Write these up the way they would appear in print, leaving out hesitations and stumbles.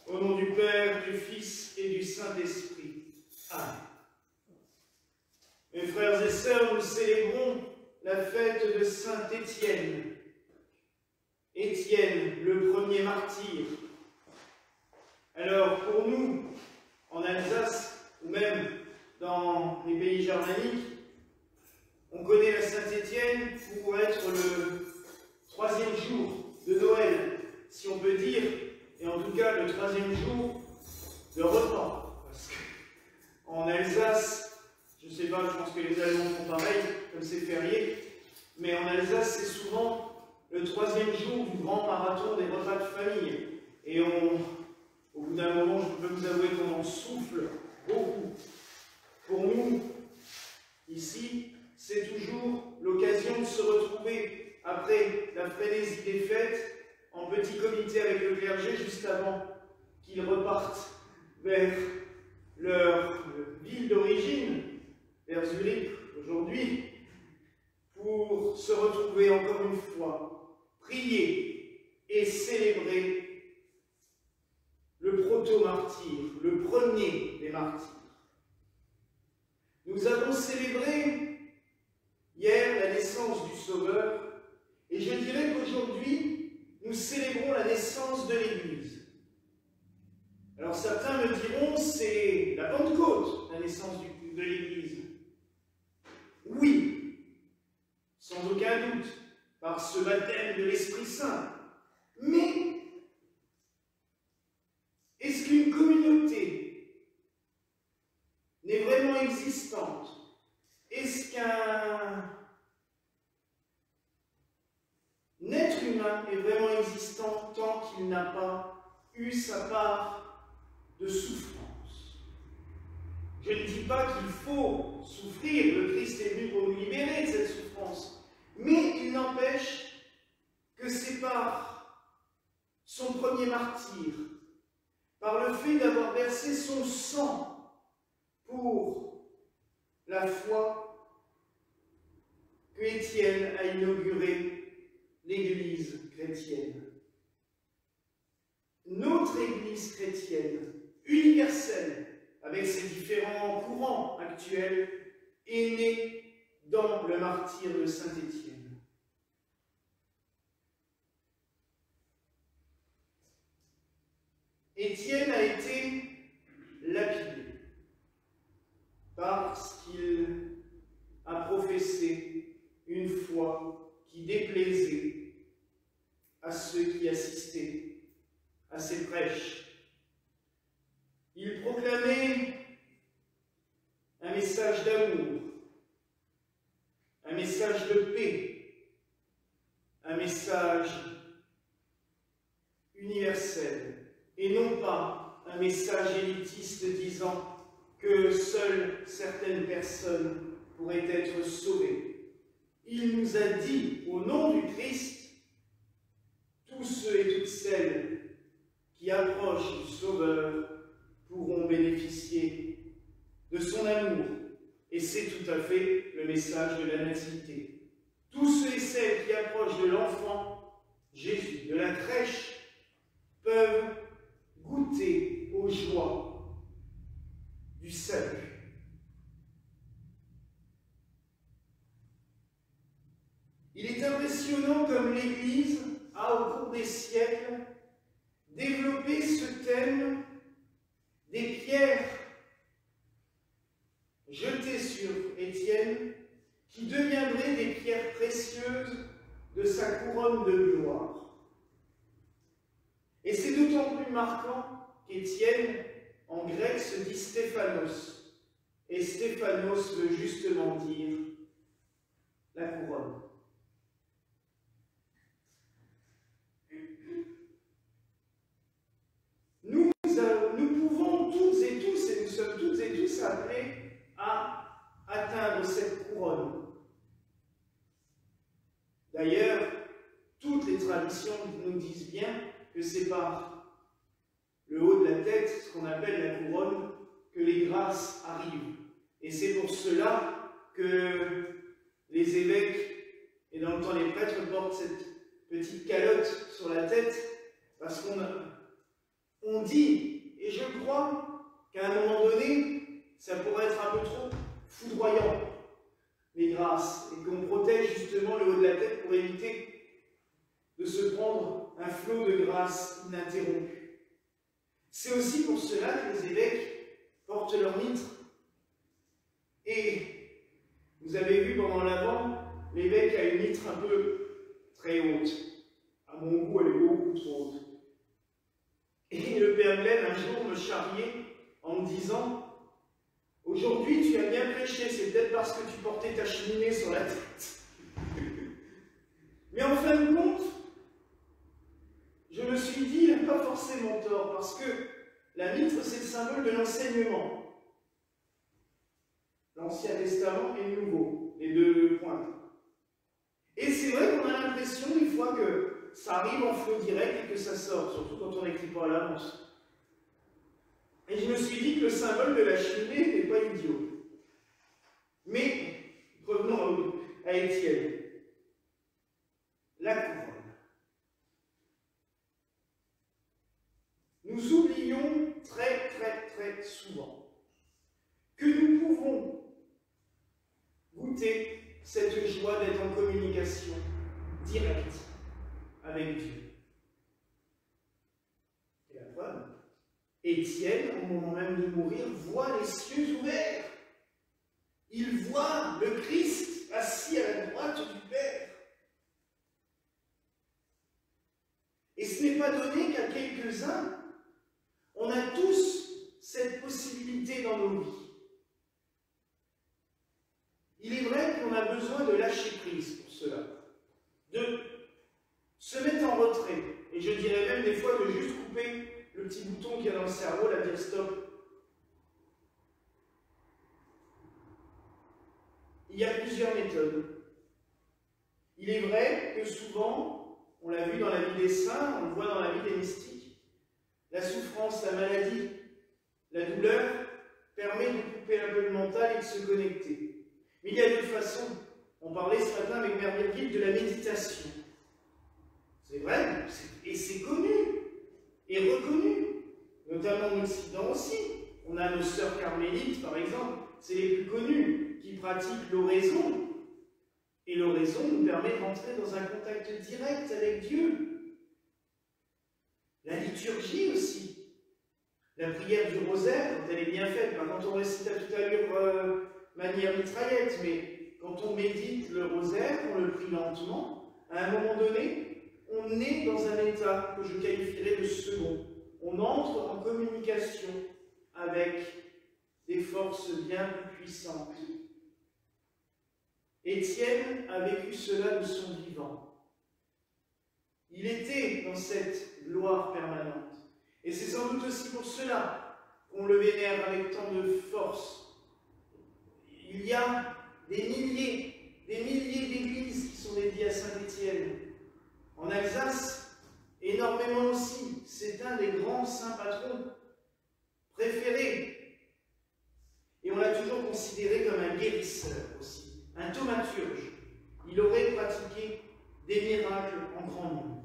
Au nom du Père, du Fils et du Saint-Esprit. Amen. Mes frères et sœurs, nous célébrons la fête de Saint Étienne. Étienne, le premier martyr. Alors, pour nous, en Alsace, ou même dans les pays germaniques, on connaît la Saint-Étienne pour être le 3e jour de Noël, si on peut dire, et en tout cas le 3e jour de repas. Parce qu'en Alsace, je ne sais pas, je pense que les Allemands font pareil, comme c'est férié, mais en Alsace, c'est souvent le 3e jour du grand marathon des repas de famille. Et au bout d'un moment, je peux vous avouer qu'on en souffle beaucoup. Pour nous, ici, c'est toujours l'occasion de se retrouver après la frénésie des fêtes, en petit comité avec le clergé, juste avant qu'ils repartent vers leur ville d'origine, vers Zurich aujourd'hui, pour se retrouver encore une fois, prier et célébrer le proto-martyr, le premier des martyrs. Nous avons célébré hier la naissance du Sauveur, et je dirais qu'aujourd'hui, nous célébrons la naissance de l'Église. Alors certains me diront, c'est la Pentecôte, la naissance de l'Église. Oui, sans aucun doute, par ce baptême de l'Esprit Saint. Mais, est-ce qu'une communauté n'est vraiment existante? Est-ce qu'un être humain est vraiment existant tant qu'il n'a pas eu sa part de souffrance? Je ne dis pas qu'il faut souffrir, le Christ est venu pour nous libérer de cette souffrance, mais il n'empêche que c'est par son premier martyr, par le fait d'avoir versé son sang pour la foi, que Étienne a inauguré l'Église chrétienne. Notre Église chrétienne, universelle, avec ses différents courants actuels, est née dans le martyre de Saint Étienne. Étienne a été lapidé parce qu'il a professé une foi qui déplaisait à ceux qui assistaient à ses prêches. Il proclamait un message d'amour, un message de paix, un message universel, et non pas un message élitiste disant que seules certaines personnes pourraient être sauvées. Il nous a dit, au nom du Christ, tous ceux et toutes celles qui approchent du Sauveur pourront bénéficier de son amour. Et c'est tout à fait le message de la Nativité. Tous ceux et celles qui approchent de l'enfant Jésus, de la crèche, peuvent goûter aux joies du salut. Il est impressionnant comme l'Église a, au cours des siècles, développé ce thème des pierres jetées sur Étienne, qui deviendraient des pierres précieuses de sa couronne de gloire. Et c'est d'autant plus marquant qu'Étienne, en grec, se dit Stéphanos. Et Stéphanos veut justement dire la couronne. Nous pouvons toutes et tous, et nous sommes toutes et tous appelés à atteindre cette couronne. D'ailleurs, toutes les traditions nous disent bien que c'est par le haut de la tête, ce qu'on appelle la couronne, que les grâces arrivent. Et c'est pour cela que les évêques, et dans le temps les prêtres, portent cette petite calotte sur la tête, parce qu'on dit, et je crois qu'à un moment donné, ça pourrait être un peu trop foudroyant, les grâces, et qu'on protège justement le haut de la tête pour éviter de se prendre un flot de grâce ininterrompu. C'est aussi pour cela que les évêques portent leur mitre. Et vous avez vu pendant l'Avent, l'évêque a une mitre un peu très haute. À mon goût, elle est beaucoup trop haute. Et le Père Glenn, un jour, me charriait en me disant « Aujourd'hui, tu as bien prêché, c'est peut-être parce que tu portais ta cheminée sur la tête. » Mais en fin de compte, je me suis dit, il n'a pas forcément tort, parce que la mitre, c'est le symbole de l'enseignement. L'Ancien Testament et le Nouveau, les deux pointes. Et c'est vrai qu'on a l'impression, une fois que ça arrive en flot direct et que ça sort, surtout quand on n'écrit pas à l'avance. Et je me suis dit que le symbole de la cheminée n'était pas idiot. Mais, revenons à Étienne. La couronne. Nous oublions très souvent que nous pouvons goûter cette joie d'être en communication directe avec Dieu. Et la preuve, Étienne, au moment même de mourir, voit les cieux ouverts. Il voit le Christ assis à la droite du Père. Et ce n'est pas donné qu'à quelques-uns. On a tous cette possibilité dans nos vies. Il est vrai qu'on a besoin de lâcher prise pour cela, de se mettre en retrait, et je dirais même des fois de juste couper le petit bouton qu'il y a dans le cerveau, la dire stop. Il y a plusieurs méthodes. Il est vrai que souvent, on l'a vu dans la vie des saints, on le voit dans la vie des mystiques, la souffrance, la maladie, la douleur permet de couper un peu le mental et de se connecter. Mais il y a deux façons. On parlait ce matin avec Mère Birgit de la méditation. C'est vrai, et c'est connu, et reconnu, notamment en Occident aussi. On a nos sœurs carmélites, par exemple, c'est les plus connues, qui pratiquent l'oraison. Et l'oraison nous permet d'entrer dans un contact direct avec Dieu. La liturgie aussi. La prière du rosaire, quand elle est bien faite, pas quand on récite à toute allure manière mitraillette, mais quand on médite le rosaire, on le prie lentement, à un moment donné, on est dans un état que je qualifierais de second. On entre en communication avec des forces bien plus puissantes. Étienne a vécu cela de son vivant. Il était dans cette gloire permanente. Et c'est sans doute aussi pour cela qu'on le vénère avec tant de force. Il y a des milliers d'églises qui sont dédiées à Saint-Étienne. En Alsace, énormément aussi. C'est un des grands saints patrons préférés. Et on l'a toujours considéré comme un guérisseur aussi, un thaumaturge. Il aurait pratiqué des miracles en grand nombre.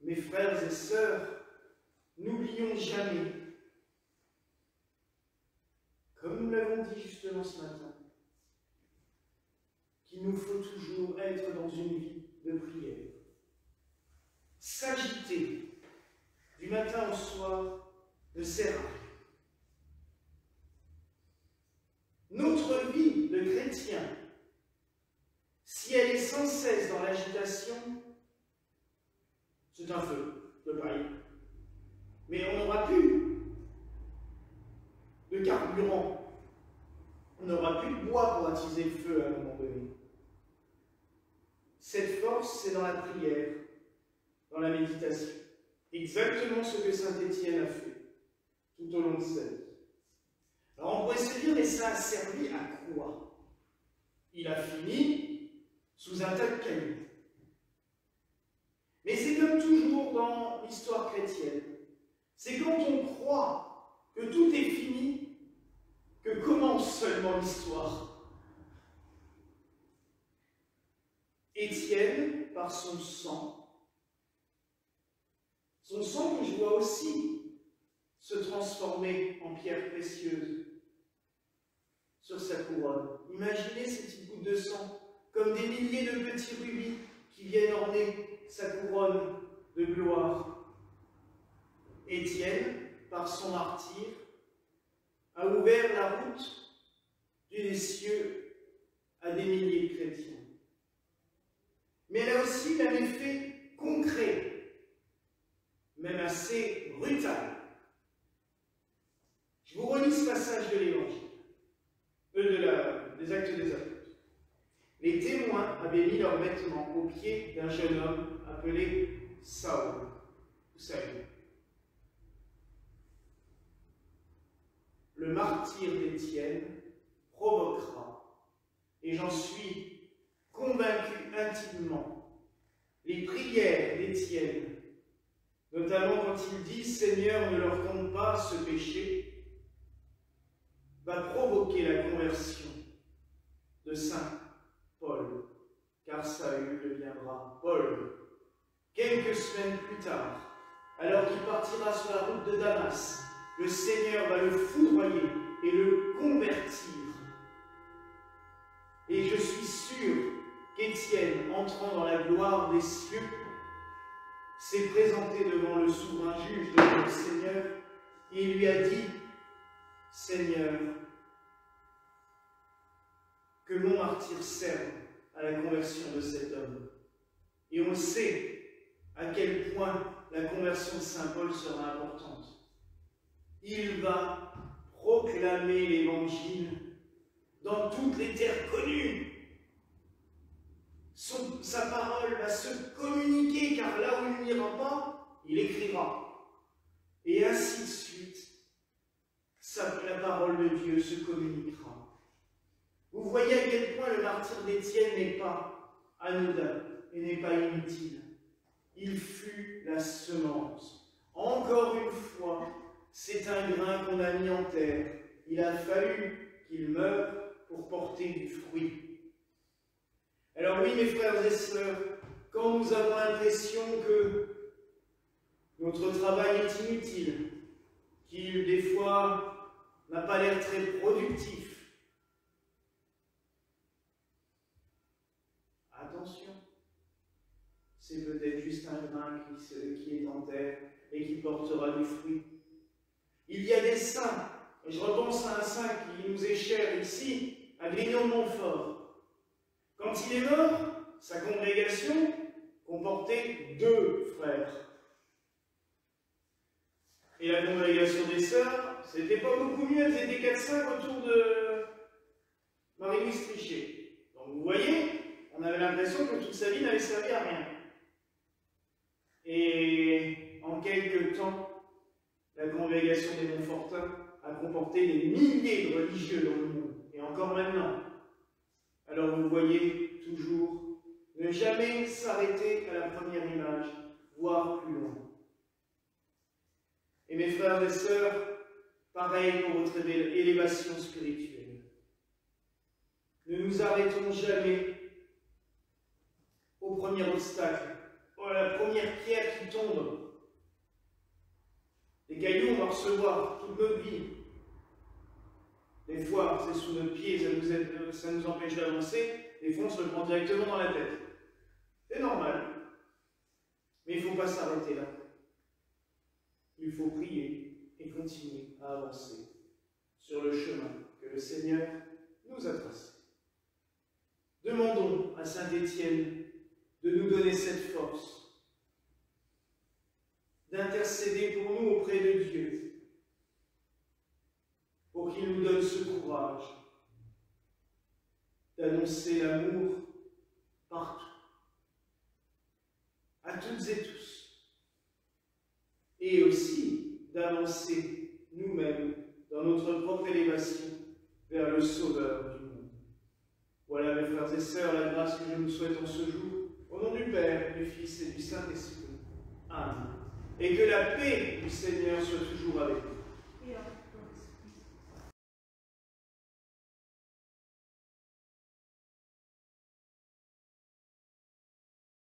Mes frères et sœurs, n'oublions jamais, comme nous l'avons dit justement ce matin, qu'il nous faut toujours être dans une vie de prière. S'agiter du matin au soir ne sert à rien. Notre vie de chrétien, si elle est sans cesse dans l'agitation, c'est un feu de paille. Mais on n'aura plus de carburant. On n'aura plus de bois pour attiser le feu à un moment donné. Cette force, c'est dans la prière, dans la méditation. Exactement ce que saint Étienne a fait tout au long de sa vie. Alors on pourrait se dire, mais ça a servi à quoi? Il a fini sous un tas de cailloux. Mais c'est comme toujours dans l'histoire chrétienne. C'est quand on croit que tout est fini que commence seulement l'histoire. Étienne, par son sang mensonge doit aussi se transformer en pierre précieuse sur sa couronne. Imaginez ces petites gouttes de sang comme des milliers de petits rubis qui viennent orner sa couronne de gloire. Étienne, par son martyre, a ouvert la route des cieux à des milliers de chrétiens. Mais elle a aussi un effet concret, même assez brutal. Je vous relis ce passage de l'Évangile, des Actes des Apôtres. Les témoins avaient mis leurs vêtements aux pieds d'un jeune homme appelé Saül. Le martyre d'Étienne provoquera, et j'en suis convaincu intimement, les prières d'Étienne, notamment quand il dit « Seigneur, ne leur compte pas ce péché », va provoquer la conversion de saint Paul, car Saül deviendra Paul. Quelques semaines plus tard, alors qu'il partira sur la route de Damas, le Seigneur va le foudroyer et le convertir. Et je suis sûr qu'Étienne, entrant dans la gloire des cieux, s'est présenté devant le souverain juge, devant le Seigneur, et il lui a dit « Seigneur, que mon martyre serve à la conversion de cet homme. » Et on sait à quel point la conversion de saint Paul sera importante. Il va proclamer l'Évangile dans toutes les terres connues. Sa parole va se communiquer, car là où il n'ira pas, il écrira. Et ainsi de suite, la parole de Dieu se communiquera. Vous voyez à quel point le martyre d'Étienne n'est pas anodin et n'est pas inutile. Il fut la semence. Encore une fois, c'est un grain qu'on a mis en terre. Il a fallu qu'il meure pour porter du fruit. Alors oui, mes frères et sœurs, quand nous avons l'impression que notre travail est inutile, qu'il des fois n'a pas l'air très productif, attention, c'est peut-être juste un grain qui est en terre et qui portera du fruit. Il y a des saints, et je repense à un saint qui nous est cher ici, à Grignon-de-Montfort. Quand il est mort, sa congrégation comportait 2 frères. Et la congrégation des sœurs, c'était pas beaucoup mieux, elles étaient 4-5 autour de Marie-Louise Trichet. Donc vous voyez, on avait l'impression que toute sa vie n'avait servi à rien. Et en quelques temps, la congrégation des Montfortins a comporté des milliers de religieux dans le monde, et encore maintenant. Alors vous voyez toujours, ne jamais s'arrêter à la première image, voire plus loin. Et mes frères et sœurs, pareil pour votre élévation spirituelle. Ne nous arrêtons jamais au premier obstacle, à la première pierre qui tombe. Les cailloux, on va recevoir toute notre vie. Des fois, c'est sous nos pieds, ça nous empêche d'avancer. Des fois, on se le prend directement dans la tête. C'est normal. Mais il ne faut pas s'arrêter là. Il faut prier et continuer à avancer sur le chemin que le Seigneur nous a tracé. Demandons à saint Étienne de nous donner cette force, d'intercéder pour nous auprès de Dieu, pour qu'il nous donne ce courage d'annoncer l'amour partout, à toutes et tous, et aussi d'avancer nous-mêmes dans notre propre élévation vers le Sauveur du monde. Voilà, mes frères et sœurs, la grâce que je nous souhaite en ce jour, au nom du Père, du Fils et du Saint-Esprit. Amen. Et que la paix du Seigneur soit toujours avec vous.